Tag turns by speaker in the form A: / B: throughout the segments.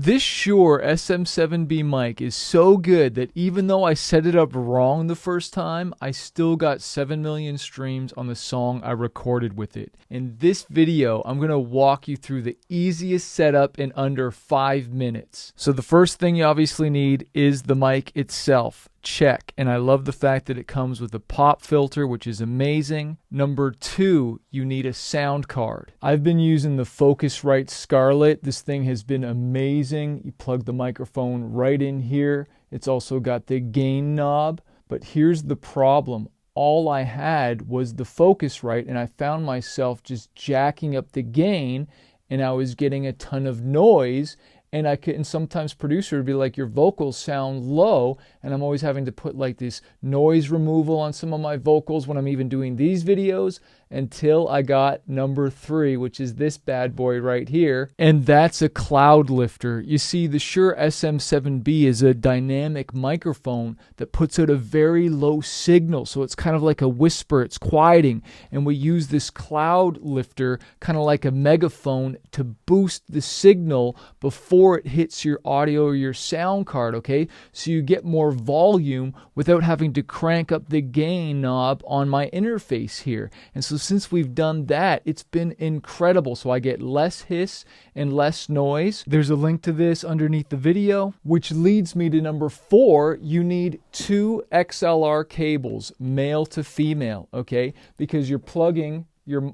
A: This Shure SM7B mic is so good that even though I set it up wrong the first time, I still got 7 million streams on the song I recorded with it. In this video, I'm going to walk you through the easiest setup in under 5 minutes. So the first thing you obviously need is the mic itself. Check. And I love the fact that it comes with a pop filter, which is amazing. Number 2, you need a sound card. I've been using the Focusrite Scarlett. This thing has been amazing. You plug the microphone right in here. It's also got the gain knob. But here's the problem. All I had was the Focusrite, and I found myself just jacking up the gain, and I was getting a ton of noise. And sometimes producer would be like, your vocals sound low, and I'm always having to put like this noise removal on some of my vocals when I'm even doing these videos, until I got number 3, which is this bad boy right here, and that's a Cloudlifter. You see, the Shure SM7B is a dynamic microphone that puts out a very low signal, so it's kind of like a whisper, it's quieting, and we use this Cloudlifter kind of like a megaphone to boost the signal before it hits your audio or your sound card, okay? So you get more volume without having to crank up the gain knob on my interface here. And so since we've done that, it's been incredible. So I get less hiss and less noise. There's a link to this underneath the video, which leads me to number 4. You need 2 XLR cables, male to female, okay? Because you're plugging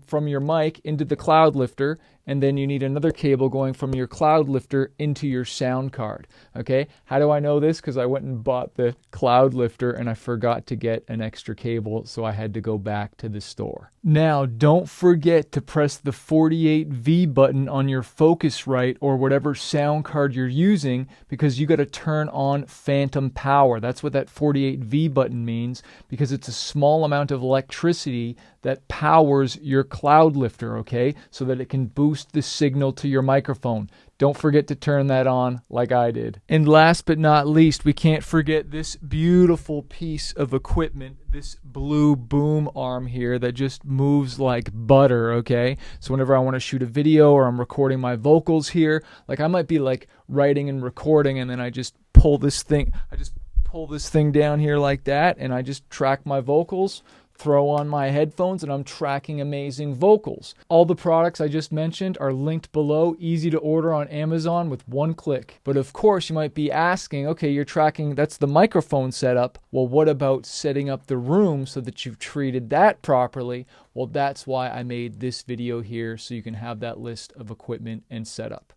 A: from your mic into the Cloudlifter, and then you need another cable going from your Cloudlifter into your sound card, okay? How do I know this? Because I went and bought the Cloudlifter and I forgot to get an extra cable, so I had to go back to the store. Now, don't forget to press the 48V button on your Focusrite or whatever sound card you're using, because you got to turn on phantom power. That's what that 48V button means, because it's a small amount of electricity that powers your Cloudlifter, okay? So that it can boost the signal to your microphone. Don't forget to turn that on like I did. And last but not least, we can't forget this beautiful piece of equipment, this blue boom arm here that just moves like butter, okay? So whenever I want to shoot a video or I'm recording my vocals here, like I might be like writing and recording, and then I just pull this thing down here like that, and I just track my vocals, throw on my headphones, and I'm tracking amazing vocals. All the products I just mentioned are linked below, easy to order on Amazon with 1 click. But of course, you might be asking, okay, you're tracking, that's the microphone setup. Well, what about setting up the room so that you've treated that properly? Well, that's why I made this video here, so you can have that list of equipment and setup.